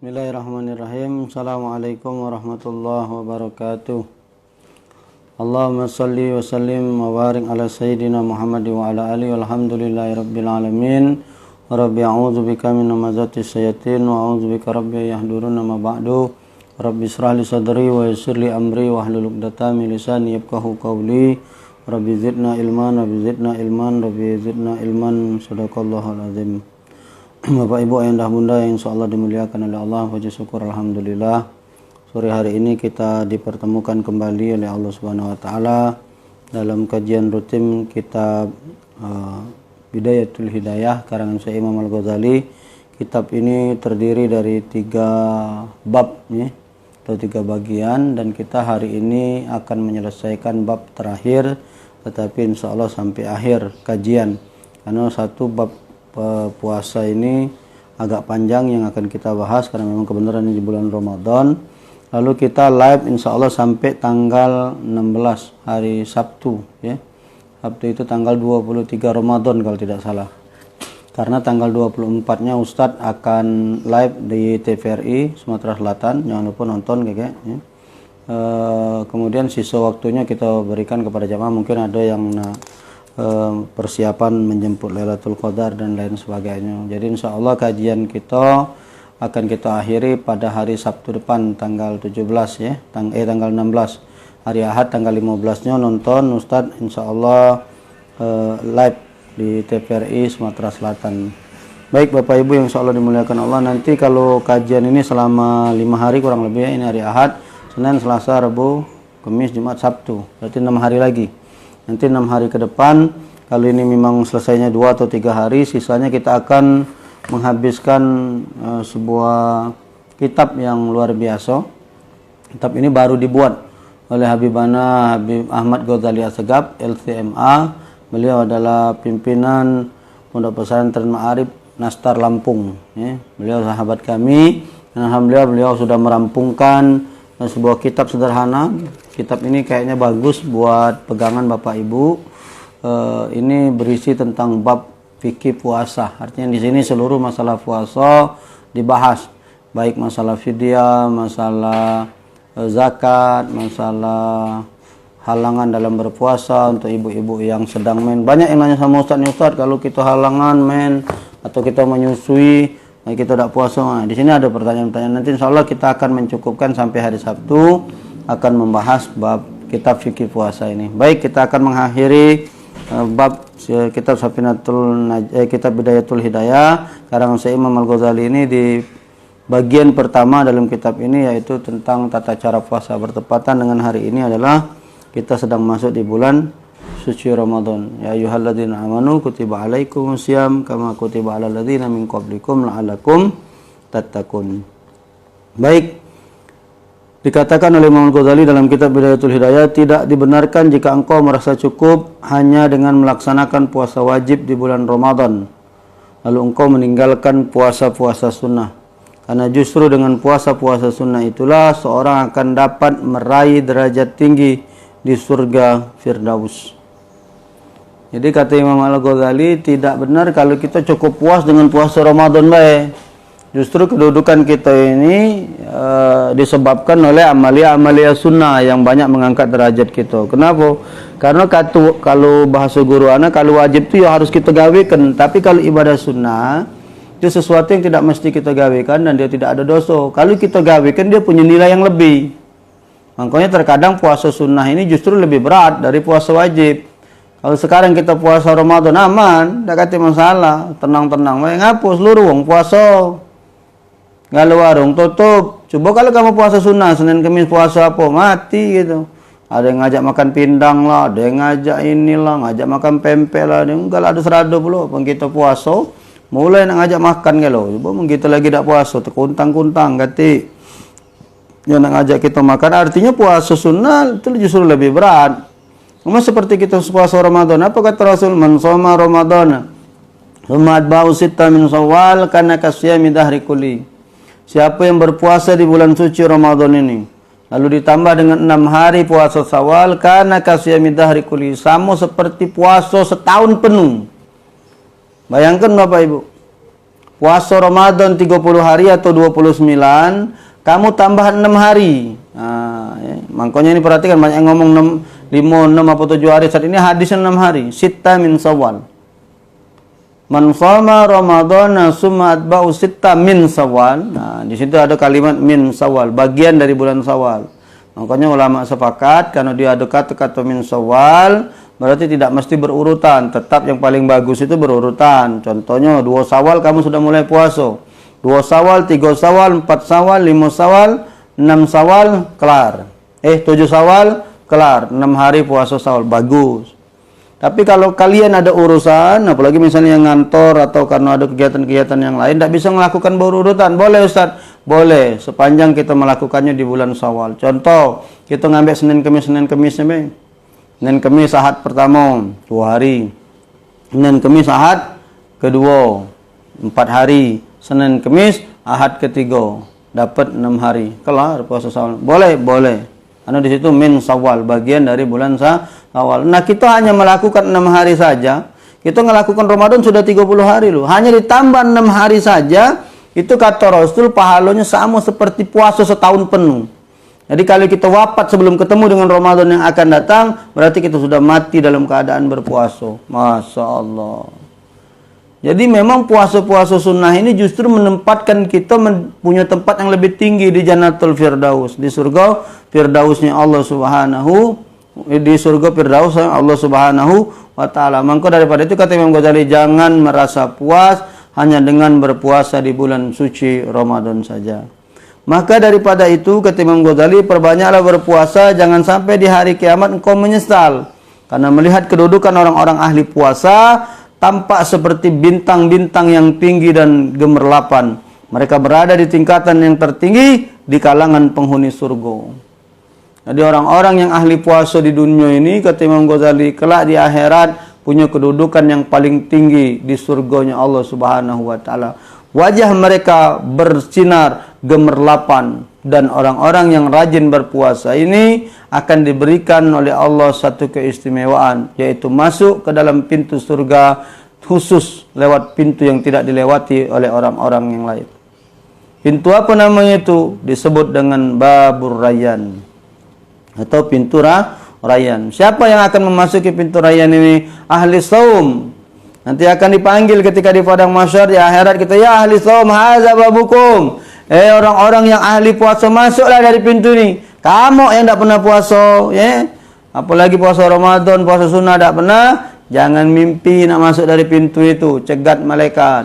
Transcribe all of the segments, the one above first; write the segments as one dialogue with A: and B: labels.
A: Bismillahirrahmanirrahim. Assalamualaikum warahmatullahi wabarakatuh. Allahumma salli wa sallim wa barik ala sayyidina Muhammad wa ala alihi walhamdulillahi rabbil alamin. Rabbi a'udzu bika min hamazati syayatin wa a'udzu bika rabbi yahdurun ma ba'du. Rabbi israh li sadri wa yassir li amri wa hlul 'uqdatam min lisani yafqahu qawli. Rabbi zidna ilman, rabbi zidna ilman, rabbi zidna ilman. Shadaqallahul azim. Bapak Ibu ayah bunda yang insyaallah dimuliakan oleh Allah, puji syukur alhamdulillah. Sore hari ini kita dipertemukan kembali oleh Allah Subhanahu wa taala dalam kajian rutin kitab Bidayatul Hidayah karangan Syekh Imam Al-Ghazali. Kitab ini terdiri dari 3 bab ya, atau 3 bagian, dan kita hari ini akan menyelesaikan bab terakhir, tetapi insyaallah sampai akhir kajian, karena satu bab puasa ini agak panjang yang akan kita bahas karena memang kebenaran di bulan Ramadan. Lalu kita live insya Allah sampai tanggal 16 hari Sabtu ya. Sabtu itu tanggal 23 Ramadan kalau tidak salah. Karena tanggal 24-nya Ustadz akan live di TVRI Sumatera Selatan, jangan lupa nonton ya. Kemudian sisa waktunya kita berikan kepada jamaah, mungkin ada yang persiapan menjemput Lailatul Qadar dan lain sebagainya. Jadi insya Allah kajian kita akan kita akhiri pada hari Sabtu depan tanggal 17 ya, tanggal 16 hari Ahad tanggal 15-nya nonton Ustadz insya Allah live di TVRI Sumatera Selatan. Baik Bapak Ibu yang insya Allah dimuliakan Allah, nanti kalau kajian ini selama 5 hari kurang lebih ya, ini hari Ahad, Senin, Selasa, Rabu, Kamis, Jumat, Sabtu, berarti 6 hari lagi. Nanti 6 hari ke depan, kalau ini memang selesainya 2 atau 3 hari, sisanya kita akan menghabiskan sebuah kitab yang luar biasa. Kitab ini baru dibuat oleh Habibana Habib Ahmad Ghazali Assegaf, LCMA. Beliau adalah pimpinan Pondok Pesantren Ma'arif Nastar Lampung ya. Beliau sahabat kami, dan alhamdulillah beliau sudah merampungkan sebuah kitab sederhana. Kitab ini kayaknya bagus buat pegangan Bapak Ibu. Ini berisi tentang bab fikih puasa. Artinya di sini seluruh masalah puasa dibahas, baik masalah fidyah, masalah zakat, masalah halangan dalam berpuasa untuk ibu-ibu yang sedang men. Banyak yang nanya sama Ustadz, kalau kita halangan men atau kita menyusui, kita tidak puasa. Nah, di sini ada pertanyaan-pertanyaan. Nanti insya Allah kita akan mencukupkan sampai hari Sabtu, akan membahas bab kitab fikih puasa ini. Baik, kita akan mengakhiri bab kitab kitab Bidayatul Hidayah karangan Syekh Imam Al-Ghazali ini di bagian pertama dalam kitab ini, yaitu tentang tata cara puasa. Bertepatan dengan hari ini adalah kita sedang masuk di bulan suci Ramadan. Ya ayyuhalladzina amanu kutiba alaikumusiyam kama kutiba alal ladzina min qablikum la'allakum tattaqun. Baik, dikatakan oleh Imam Ghazali dalam kitab Bidayatul Hidayah, tidak dibenarkan jika engkau merasa cukup hanya dengan melaksanakan puasa wajib di bulan Ramadan, lalu engkau meninggalkan puasa-puasa sunnah. Karena justru dengan puasa-puasa sunnah itulah seorang akan dapat meraih derajat tinggi di surga Firdaus. Jadi kata Imam Al-Ghazali, tidak benar kalau kita cukup puas dengan puasa Ramadan baik. Justru kedudukan kita ini disebabkan oleh amalia-amalia sunnah yang banyak mengangkat derajat kita. Kenapa? Karena kalau bahasa guru anak, kalau wajib itu ya harus kita gawekan. Tapi kalau ibadah sunnah itu sesuatu yang tidak mesti kita gawekan dan dia tidak ada dosa. Kalau kita gawekan dia punya nilai yang lebih. Makanya terkadang puasa sunnah ini justru lebih berat dari puasa wajib. Kalau sekarang kita puasa Ramadan aman, tidak ada masalah, tenang-tenang. Ngapus seluruh wong puasa. Kalau warung tutup, coba kalau kamu puasa sunnah, Senin Kamis puasa apa, mati gitu. Ada yang ngajak makan pindang lah, ada yang ngajak inilah, ngajak makan pempek lah. Enggak ada serada pula, pun kita puasa, mulai nak ngajak makan kalau, coba kita lagi tak puasa, terkuntang-kuntang, kati. Yang nak ngajak kita makan, artinya puasa sunnah itu justru lebih berat. Cuma seperti kita puasa Ramadan, apa kata Rasul? Man shoma Ramadan, tsumma atba'ahu sitta min Syawal, kana kasyami dahri kulli. Siapa yang berpuasa di bulan suci Ramadan ini, lalu ditambah dengan 6 hari puasa Syawal, kana kasyami dahri kulli, sama seperti puasa setahun penuh. Bayangkan Bapak Ibu, puasa Ramadan 30 hari atau 29, kamu tambah 6 hari. Nah, ya. Makanya ini perhatikan, banyak yang ngomong 6, 5, 6 atau 7 hari. Saat ini hadisnya 6 hari. Sitta min Syawal. Man shoma Ramadhana summa atba'u sitta min Syawal. Nah, di situ ada kalimat min Syawal, bagian dari bulan Syawal. Makanya ulama sepakat karena dia ada kata-kata min Syawal, berarti tidak mesti berurutan, tetap yang paling bagus itu berurutan. Contohnya 2 Syawal kamu sudah mulai puasa. 2 Syawal, 3 Syawal, 4 Syawal, 5 Syawal, 6 Syawal kelar. 7 Syawal kelar, 6 hari puasa Syawal, bagus. Tapi kalau kalian ada urusan, apalagi misalnya yang ngantor atau karena ada kegiatan-kegiatan yang lain, tidak bisa melakukan berurutan. Boleh Ustaz? Boleh, sepanjang kita melakukannya di bulan Syawal. Contoh, kita ngambil Senin Kemis Senin Kemis Ahad pertama 2 hari. Senin Kemis Ahad kedua 4 hari. Senin Kemis Ahad ketiga dapat 6 hari. Kelar puasa Syawal. Boleh. Karena di situ min Syawal, bagian dari bulan Syawal. Nah, kita hanya melakukan 6 hari saja. Kita melakukan Ramadan sudah 30 hari loh. Hanya ditambah 6 hari saja, itu kata Rasul pahalanya sama seperti puasa setahun penuh. Jadi kalau kita wafat sebelum ketemu dengan Ramadan yang akan datang, berarti kita sudah mati dalam keadaan berpuasa. Masya Allah. Jadi memang puasa-puasa sunnah ini justru menempatkan kita punya tempat yang lebih tinggi di Jannatul Firdaus, di surga Firdausnya Allah Subhanahu, di surga Firdaus Allah Subhanahu wa taala. Maka daripada itu kata Imam Ghazali, jangan merasa puas hanya dengan berpuasa di bulan suci Ramadan saja. Maka daripada itu kata Imam Ghazali, perbanyaklah berpuasa, jangan sampai di hari kiamat engkau menyesal. Karena melihat kedudukan orang-orang ahli puasa tampak seperti bintang-bintang yang tinggi dan gemerlapan. Mereka berada di tingkatan yang tertinggi di kalangan penghuni surga. Jadi orang-orang yang ahli puasa di dunia ini, kata Imam Ghazali, kelak di akhirat punya kedudukan yang paling tinggi di surganya Allah Subhanahu wa taala. Wajah mereka bersinar gemerlapan, dan orang-orang yang rajin berpuasa ini akan diberikan oleh Allah satu keistimewaan, yaitu masuk ke dalam pintu surga khusus lewat pintu yang tidak dilewati oleh orang-orang yang lain. Pintu apa namanya itu? Disebut dengan Babur Rayyan atau pintu Rayyan. Siapa yang akan memasuki pintu Rayyan ini? Ahli saum. Nanti akan dipanggil ketika di padang mahsyar di akhirat, kita, ya ahli saum, hadza babukum. Orang-orang yang ahli puasa, masuklah dari pintu ini. Kamu yang tidak pernah puasa, ya, apalagi puasa Ramadan, puasa sunnah tidak pernah, jangan mimpi nak masuk dari pintu itu, cegat malaikat.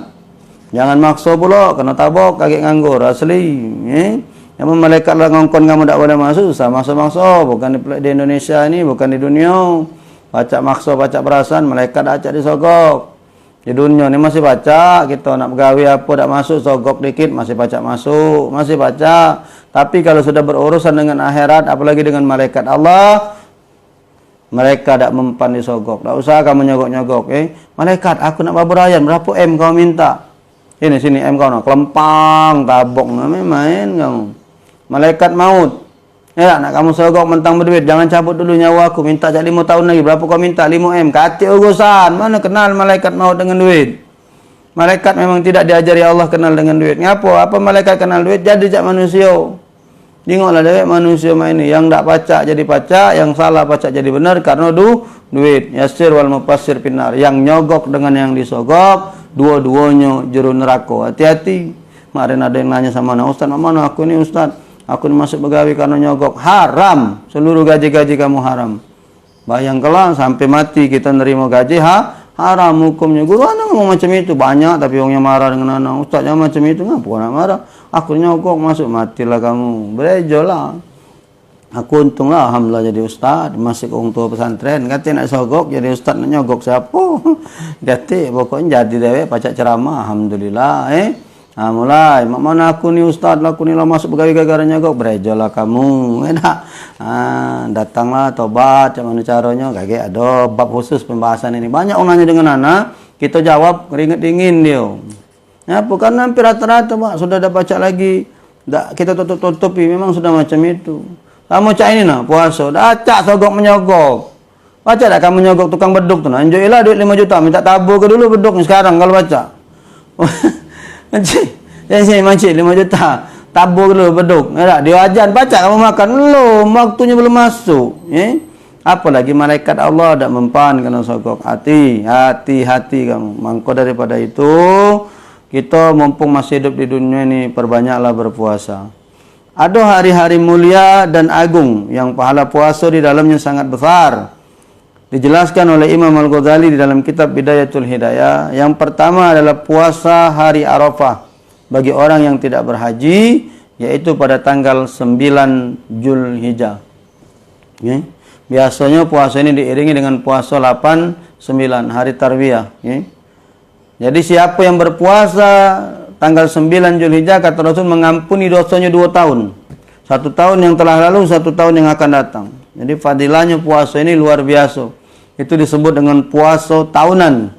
A: Jangan maksa pula, kena tabok, kaget nganggur, asli. Yang malaikat lah ngongkon kamu tidak boleh masuk, usah maksa-maksa. Bukan di Indonesia ini, bukan di dunia. Baca maksa, baca perasaan, malaikat acak disogok. Di dunia ini masih baca, kita nak bergawe apa tak masuk, sogok dikit masih baca masuk, masih baca. Tapi kalau sudah berurusan dengan akhirat, apalagi dengan malaikat Allah, mereka tak mempan disogok. Tak usah kamu nyogok-nyogok. Malaikat, aku nak baburayan, berapa M kau minta? Ini sini M kau nak, kelempang, tabok, main kamu. Malaikat maut. Ya, nak kamu sogok mentang berduit, jangan cabut dulu nyawa aku, minta jak 5 tahun lagi. Berapa kau minta? 5 M. Kati urusan. Mana kenal malaikat maut dengan duit? Malaikat memang tidak diajari Allah kenal dengan duit. Ngapa? Apa malaikat kenal duit? Jadi jak manusia. Tengoklah dewek manusia main ini, yang tak pacak jadi pacak, yang salah pacak jadi benar karena duit. Yasir wal mufassir pinar. Yang nyogok dengan yang disogok, dua-duanya juru neraka. Hati-hati. Kemarin ada yang nanya sama anak Ustaz, mana aku ni Ustaz? Aku masuk pegawai karena nyogok. Haram. Seluruh gaji-gaji kamu haram. Bayangkanlah sampai mati kita nerima gaji haram hukumnya. Guru anak ngomong macam itu. Banyak tapi orangnya marah dengan anak. Ustaz jangan macam itu. Ngapa nak marah? Aku nyogok masuk, matilah kamu. Berejolah. Aku untunglah alhamdulillah jadi ustaz. Masih orang tua pesantren. Kata nak sogok jadi ustaz, nak nyogok siapa? Kata pokoknya jadi dewek pacak ceramah. Alhamdulillah. Mulai, mak mana aku ni ustaz lah, aku ni lah masuk pegawai gara-gara nyogok, berejolah kamu. Datanglah tobat, macam mana caranya? Kayak ada bab khusus pembahasan ini. Banyak orang nanya dengan anak, kita jawab keringat dingin dia. Ya, bukan hampir rata-rata Pak, sudah ada baca lagi. Kita tutup-tutupi, memang sudah macam itu. Kamu cak ini nah, puasa, dah cak sogok menyogok. Baca tak kamu nyogok tukang beduk tu nah, enjoy lah duit 5 juta, minta tabur ke dulu beduk ni sekarang kalau baca. Makcik 5 juta. Tabur dulu beduk. Tak, dia ajan pacak kamu makan. Belum, waktunya belum masuk. Apalagi malaikat Allah tak mempan kena sokok. Hati-hati kamu. Mangko daripada itu, kita mumpung masih hidup di dunia ini, perbanyaklah berpuasa. Ada hari-hari mulia dan agung yang pahala puasa di dalamnya sangat besar. Dijelaskan oleh Imam Al-Ghazali di dalam kitab Bidayatul Hidayah. Yang pertama adalah puasa hari Arafah bagi orang yang tidak berhaji, yaitu pada tanggal 9 Zulhijjah. Biasanya puasa ini diiringi dengan puasa 8, 9 hari Tarwiyah. Jadi siapa yang berpuasa tanggal 9 Zulhijjah, kata Rasul, mengampuni dosanya 2 tahun. 1 tahun yang telah lalu, 1 tahun yang akan datang. Jadi fadilahnya puasa ini luar biasa. Itu disebut dengan puasa tahunan.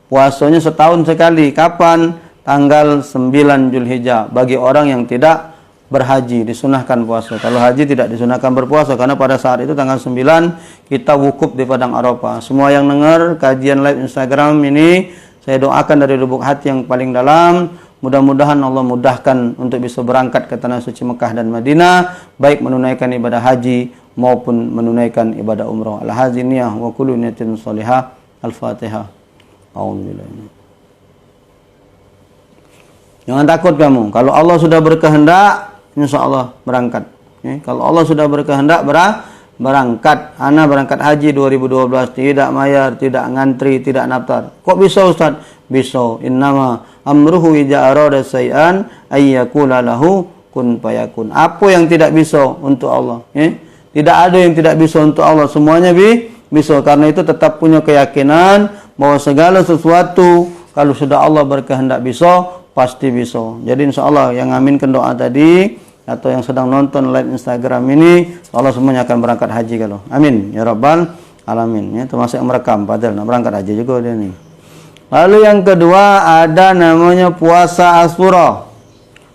A: Puasanya setahun sekali. Kapan? Tanggal 9 Zulhijjah. Bagi orang yang tidak berhaji, disunahkan puasa. Kalau haji tidak disunahkan berpuasa, karena pada saat itu tanggal 9 kita wukuf di Padang Arafah. Semua yang dengar kajian live Instagram ini, saya doakan dari lubuk hati yang paling dalam, mudah-mudahan Allah mudahkan untuk bisa berangkat ke tanah suci Mekah dan Madinah, baik menunaikan ibadah haji maupun menunaikan ibadah umrah. Al-haji niyah wa kullu niyatin salihah. Al-Fatihah. A'udzubillah. Jangan takut kamu. Kalau Allah sudah berkehendak, insya Allah berangkat. Kalau Allah sudah berkehendak, berangkat. Ana berangkat haji 2012, tidak mayar, tidak ngantri, tidak naftar. Kok bisa Ustaz? Bisa. Innama amruhu idza arada syai'an ayyakula lahu kun fayakun. Apa yang tidak bisa untuk Allah? Tidak ada yang tidak bisa untuk Allah. Semuanya bisa. Karena itu tetap punya keyakinan bahwa segala sesuatu kalau sudah Allah berkehendak bisa, pasti bisa. Jadi insya Allah yang aminkan doa tadi atau yang sedang nonton live Instagram ini, Allah semuanya akan berangkat haji kalau. Amin ya rabbal alamin. Termasuk yang merekam, padahal nak berangkat haji juga dia ni. Lalu yang kedua ada namanya puasa Asyura.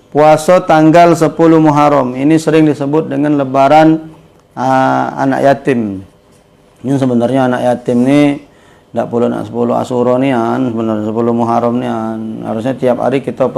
A: Puasa tanggal 10 Muharram. Ini sering disebut dengan lebaran anak yatim. Ini sebenarnya anak yatim ni tak perlu nak 10 Asyura ni sebenarnya 10 Muharram ni harusnya tiap hari kita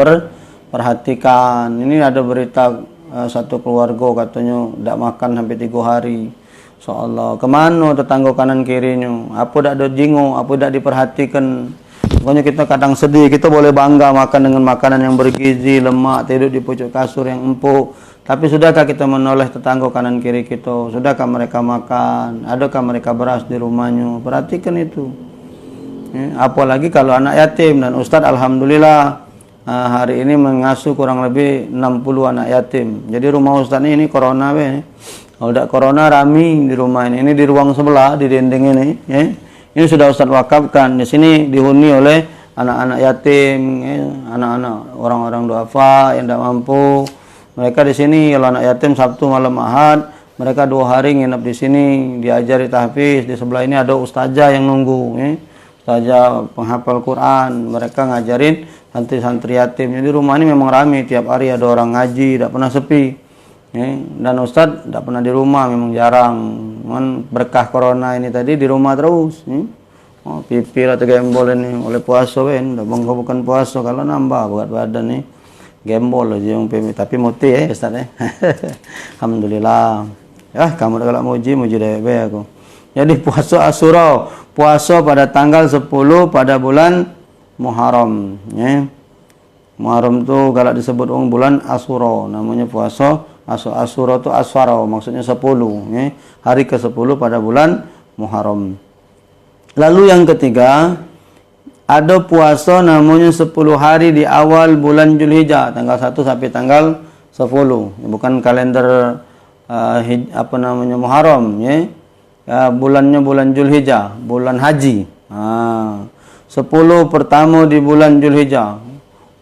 A: perhatikan. Ini ada berita satu keluarga katanya tak makan sampai 3 hari. Insyaallah kemana tetangga kanan kirinya? Apa tak ada jingo, apa tak diperhatikan? Pokoknya kita kadang sedih, kita boleh bangga makan dengan makanan yang bergizi, lemak, tidur di pucuk kasur yang empuk. Tapi sudahkah kita menoleh tetangga kanan kiri kita? Sudahkah mereka makan? Adakah mereka beras di rumahnya? Perhatikan itu. Apalagi kalau anak yatim. Dan Ustadz alhamdulillah hari ini mengasuh kurang lebih 60 anak yatim. Jadi rumah Ustadz ini corona kalau tidak corona rami di rumah ini. Ini di ruang sebelah, di dinding ini. Ini sudah Ustadz wakafkan. Di sini dihuni oleh anak-anak yatim, anak-anak orang-orang duafa yang tidak mampu. Mereka di sini kalau anak yatim Sabtu malam Ahad, mereka 2 hari nginep di sini, diajari tahfiz. Di sebelah ini ada ustazah yang nunggu, ustazah penghafal Quran. Mereka ngajarin santri-santri yatim. Jadi rumah ini memang ramai, tiap hari ada orang ngaji, tidak pernah sepi. Dan Ustadz tidak pernah di rumah, memang jarang. Berkah corona ini tadi di rumah terus. Pipi atau gembol ini oleh puasa bukan puasa, kalau nambah berat badan nih. Gembol aja yang pipi, tapi muti Ustadz alhamdulillah. Kamu kalau muji deh aku. Jadi puasa Asyura, puasa pada tanggal 10 pada bulan Muharram. Muharram tu kalau disebut bulan Asyura, namanya puasa Asyura itu Aswara, maksudnya 10, hari ke-10 pada bulan Muharram. Lalu yang ketiga, ada puasa namanya 10 hari di awal bulan Zulhijjah, tanggal 1 sampai tanggal 10. Bukan kalender Muharram, bulannya bulan Zulhijjah, bulan haji. 10 pertama di bulan Zulhijjah.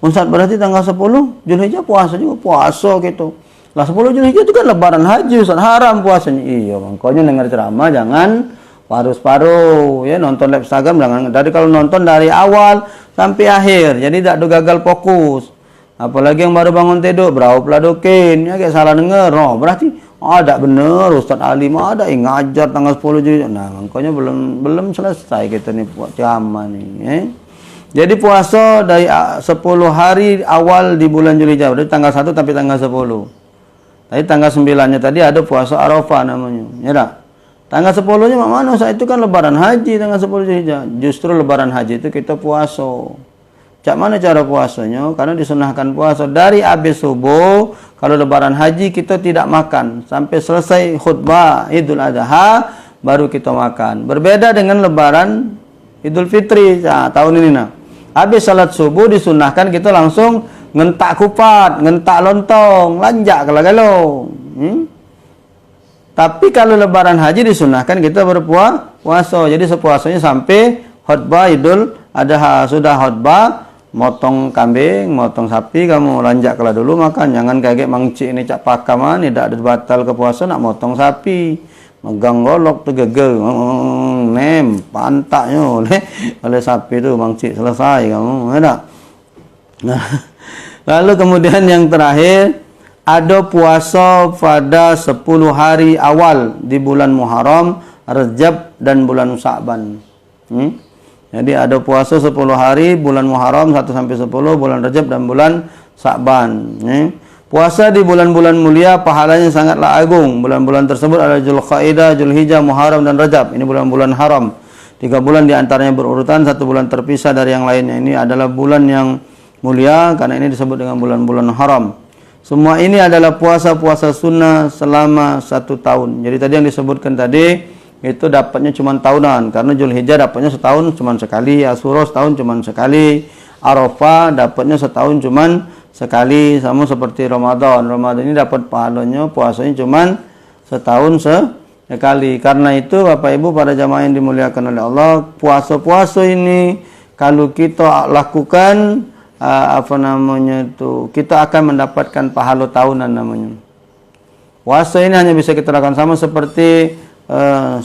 A: Ustaz, berarti tanggal 10 Zulhijjah puasa juga, puasa gitu. Lah 10 Zulhijjah itu kan lebaran haji, Ustaz, haram puasanya. Iya, makanya dengar ceramah jangan paruh-paruh, nonton live Instagram jangan. Dari kalau nonton dari awal sampai akhir, jadi tidak ada gagal fokus. Apalagi yang baru bangun tidur, berapa peladokin, kayak salah dengar. Berarti ada bener Ustaz Alim ada yang ngajar tanggal 10 Zulhijjah. Nah, makanya belum selesai kita nih ceramah nih. Jadi puasa dari 10 hari awal di bulan Zulhijjah, dari tanggal 1 sampai tanggal 10. Tadi tanggal 9-nya tadi ada puasa Arafah namanya. Ya tak? Tanggal 10-nya mana? Saat itu kan lebaran haji tanggal 10 Zulhijjah. Justru lebaran haji itu kita puasa. Cak mana cara puasanya? Karena disunahkan puasa dari habis subuh. Kalau lebaran haji kita tidak makan sampai selesai khutbah Idul Adha baru kita makan. Berbeda dengan lebaran Idul Fitri. Nah, tahun ini nah. Habis salat subuh disunahkan kita langsung ngentak kupat, ngentak lontong, lanjak kalau. Tapi kalau lebaran haji disunahkan kita berpuasa. Jadi sepuasanya sampai khutbah Idul Adha. Sudah khutbah, motong kambing, motong sapi, kamu lanjak kalau dulu makan. Jangan kaget mangcik ini cak pakaman, tidak ada batal ke puasa nak motong sapi. Megang golok tu gegel, pantaknya oleh sapi tu mangcik selesai kamu, ada. Nah, lalu kemudian yang terakhir ada puasa pada 10 hari awal di bulan Muharram, Rajab dan bulan Sya'ban. Jadi ada puasa 10 hari bulan Muharram 1 sampai 10, bulan Rajab dan bulan Sya'ban. Puasa di bulan-bulan mulia pahalanya sangatlah agung. Bulan-bulan tersebut adalah Zulqa'dah, Zulhijjah, Muharram dan Rajab. Ini bulan-bulan haram. 3 bulan diantaranya berurutan, 1 bulan terpisah dari yang lainnya. Ini adalah bulan yang mulia karena ini disebut dengan bulan-bulan haram. Semua ini adalah puasa-puasa sunnah selama 1 tahun. Jadi tadi yang disebutkan tadi itu dapatnya cuma tahunan. Karena Zulhijjah dapatnya setahun cuma sekali, Asyura setahun cuma sekali, Arafah dapatnya setahun cuma sekali, sama seperti Ramadan. Ramadan ini dapat pahalanya, puasanya cuma setahun sekali. Karena itu Bapak Ibu para jamaah yang dimuliakan oleh Allah, puasa-puasa ini kalau kita lakukan kita akan mendapatkan pahala tahunan namanya. Puasa ini hanya bisa kita lakukan sama seperti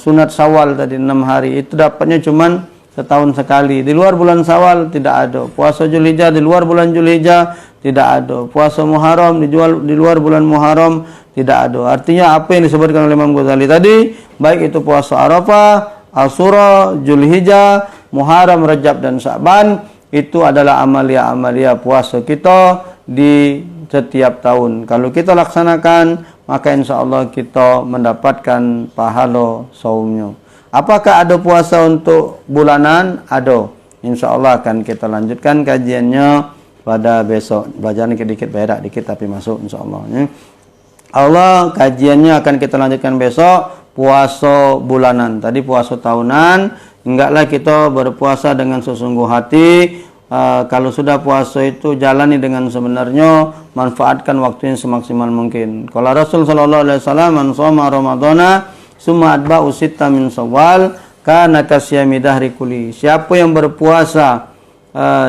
A: sunat Syawal tadi 6 hari, itu dapatnya cuma setahun sekali. Di luar bulan Syawal tidak ada. Puasa Zulhijjah di luar bulan Zulhijjah tidak ada. Puasa Muharram di luar bulan Muharram tidak ada. Artinya apa yang disebutkan oleh Imam Ghazali tadi, baik itu puasa Arafah, Asyura, Zulhijjah, Muharram, Rajab dan Sya'ban, itu adalah amalia-amalia puasa kita di setiap tahun. Kalau kita laksanakan, maka insya Allah kita mendapatkan pahala saumnya. Apakah ada puasa untuk bulanan? Ada. Insya Allah akan kita lanjutkan kajiannya pada besok. Belajar dikit-dikit, berak dikit tapi masuk insya Allah. Allah kajiannya akan kita lanjutkan besok. Puasa bulanan. Tadi puasa tahunan. Enggaklah kita berpuasa dengan sesungguh hati. Kalau sudah puasa itu jalani dengan sebenarnya, manfaatkan waktunya semaksimal mungkin. Kalau Rasul sallallahu alaihi wasallam, man shoma ramadhana summa atba'u sitta min Syawal kana kasyami dahri kulli. Siapa yang berpuasa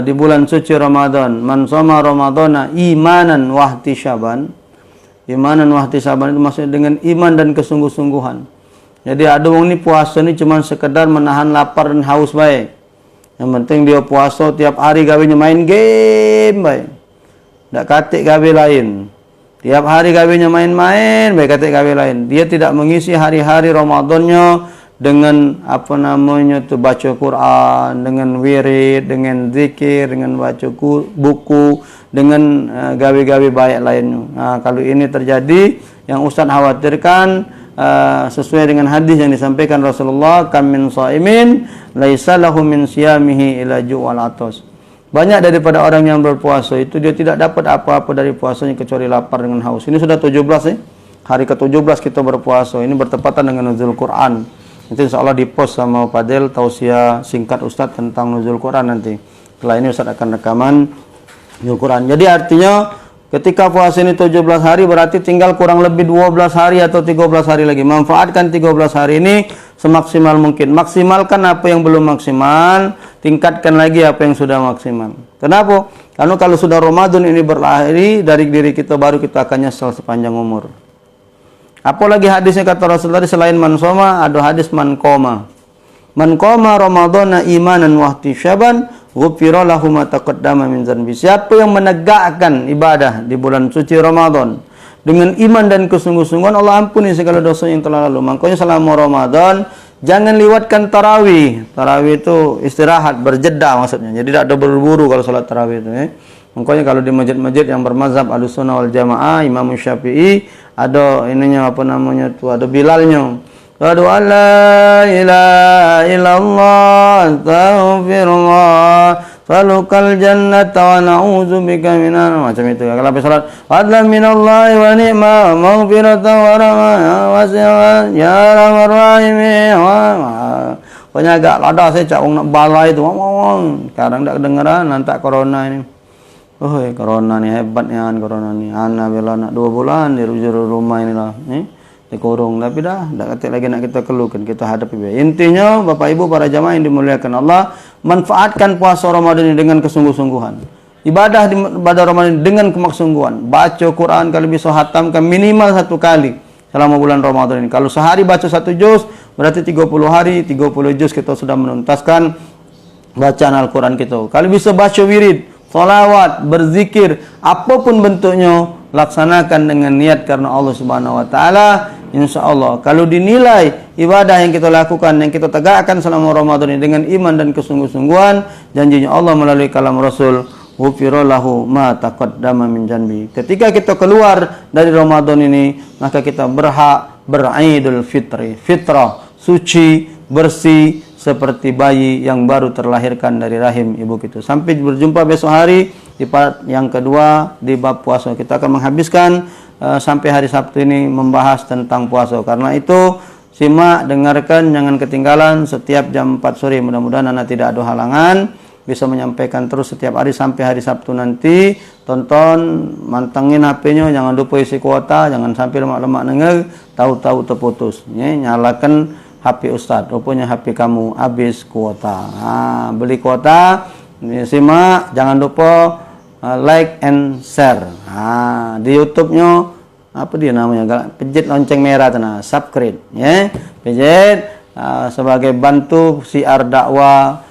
A: di bulan suci Ramadan, man shoma ramadhana imanan wa ihtisaban. Imanan wa ihtisaban itu maksudnya dengan iman dan kesungguh-sungguhan. Jadi ada orang ni puasa ni cuma sekedar menahan lapar dan haus baik. Yang penting dia puasa tiap hari gawinya main game baik. Tak katik gawe lain. Tiap hari gawinya main-main baik, katik gawe lain. Dia tidak mengisi hari-hari Ramadannya dengan baca Quran, dengan wirid, dengan zikir, dengan baca buku, dengan gawe-gawe baik lainnya. Nah, kalau ini terjadi, yang Ustaz khawatirkan sesuai dengan hadis yang disampaikan Rasulullah, kam min shaimin laisa lahu min siyamihi ila ju'al atas. Banyak daripada orang yang berpuasa itu dia tidak dapat apa-apa dari puasanya kecuali lapar dengan haus. Ini sudah 17 hari ke-17 kita berpuasa. Ini bertepatan dengan nuzul Quran. Nanti insyaallah di-post sama Fadil tausiah singkat Ustaz tentang nuzul Quran nanti. Setelah ini Ustaz akan rekaman nuzul Quran. Jadi artinya ketika puasa ini 17 hari berarti tinggal kurang lebih 12 hari atau 13 hari lagi. Manfaatkan 13 hari ini semaksimal mungkin. Maksimalkan apa yang belum maksimal, tingkatkan lagi apa yang sudah maksimal. Kenapa? Karena kalau sudah Ramadan ini berlari dari diri kita, baru kita akan nyesal sepanjang umur. Apalagi hadisnya kata Rasulullah selain man soma, ada hadis man qoma. Man qoma Ramadhana imanan wa ihtisaban ghufira lahu ma taqaddama min dzanbi. Siapa yang menegakkan ibadah di bulan suci Ramadan dengan iman dan kesungguh-sungguhan, Allah ampuni segala dosa yang telah lalu. Makanya selama Ramadan Jangan lewatkan tarawih. Tarawih itu istirahat, berjeda maksudnya. Jadi tidak ada buru-buru kalau salat tarawih itu. Makanya kalau di masjid-masjid yang bermazhab Ahlussunnah wal Jamaah, Imam Syafi'i, ada ininya apa namanya tuh, ada bilalnya. Asyhadu an la ilaha illallah, astaghfirullah, falukal jannata wa na'udzubika minan, macam itu. Kalau habis salat, fadlan minallahi wa ni'ma maghfiratan wa rahmatan wasi'an ya arhamar rahimin. Pokoknya agak lada saya cak nak balai itu. Sekarang tak kedengaran lantak corona ini. Oh, corona ni hebatnya corona ni. Ana bila nak 2 bulan di rumah inilah. Dikurung, tapi dah kata lagi nak kita keluhkan, kita hadapi. Intinya Bapak Ibu para jamaah yang dimuliakan Allah, manfaatkan puasa Ramadan ini dengan kesungguh-sungguhan. Ibadah di pada Ramadan dengan kemaksungguhan. Baca Quran kalau bisa hatamkan minimal 1 kali selama bulan Ramadan ini. Kalau sehari baca 1 juz, berarti 30 hari 30 juz kita sudah menuntaskan bacaan Al-Quran kita. Kalau bisa baca wirid, salawat, berzikir, apapun bentuknya, laksanakan dengan niat karena Allah Subhanahu wa taala. Insyaallah kalau dinilai ibadah yang kita lakukan, yang kita tegakkan selama Ramadan ini dengan iman dan kesungguh-sungguhan, janjinya Allah melalui kalam Rasul, ghufira lahu ma taqaddama min janbi. Ketika kita keluar dari Ramadan ini, maka kita berhak beridul fitri, fitrah, suci, bersih seperti bayi yang baru terlahirkan dari rahim ibu kita. Sampai berjumpa besok hari di part yang kedua di bab puasa. Kita akan menghabiskan sampai hari Sabtu ini membahas tentang puasa. Karena itu simak, dengarkan, jangan ketinggalan setiap jam 4 sore. Mudah-mudahan Anda tidak ada halangan, bisa menyampaikan terus setiap hari sampai hari Sabtu nanti. Tonton, mantengin HP-nya, jangan lupa isi kuota, jangan sampai lemak-lemak denger, tahu-tahu terputus. Nyalakan HP Ustadz, rupanya HP kamu habis kuota. Beli kuota, simak, jangan lupa like and share. Di YouTube-nya apa dia namanya? Pejit lonceng merah tanah, subscribe, ya. Pejit sebagai bantu siar dakwah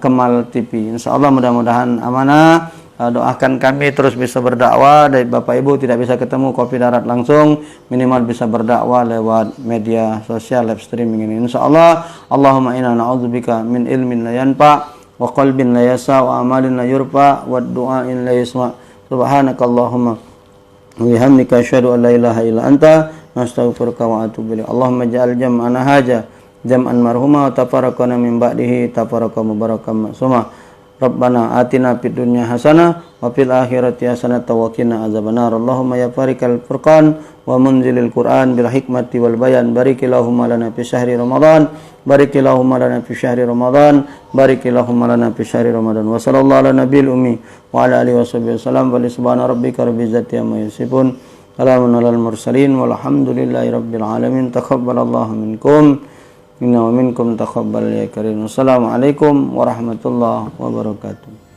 A: Kemal TV. Insyaallah mudah-mudahan amanah. Doakan kami terus bisa berdakwah. Dari Bapak Ibu tidak bisa ketemu kopi darat langsung, minimal bisa berdakwah lewat media sosial live streaming ini. Insyaallah. Allahumma inna na'udzubika min ilmin la yanfa wa qalbin la yasa wa amalin la yurfa wa du'ain la yasma. Subhanakallahumma wa bihamdika asyhadu an la ilaha illa anta astaghfiruka wa atubu ilaik. Allahumma ja'al jam'ana haja jam'an marhuma wa tafarraqana min ba'dihi tafarraqa mubarakan maksuma. Rabbana atina fid dunya hasanah wa fil akhirati hasanah wa qina azabannar. Allahumma ya farikal furqan wa munzilil Qur'an bil hikmati wal bayan. Barikillahumma lana fi syahri Ramadan. Barikillahumma lana fi syahri Ramadan. Barikillahumma lana fi syahri Ramadan. Wa sallallahu ala nabiyil ummi wa ala alihi washabihi wasallam. Wa subhana rabbika rabbil izzati amma yasifun. Salamun alal mursalin walhamdulillahi rabbil alamin. Taqabbalallahu minkum. Inna wa minkum taqabbal ya karim. Assalamualaikum warahmatullahi wabarakatuh.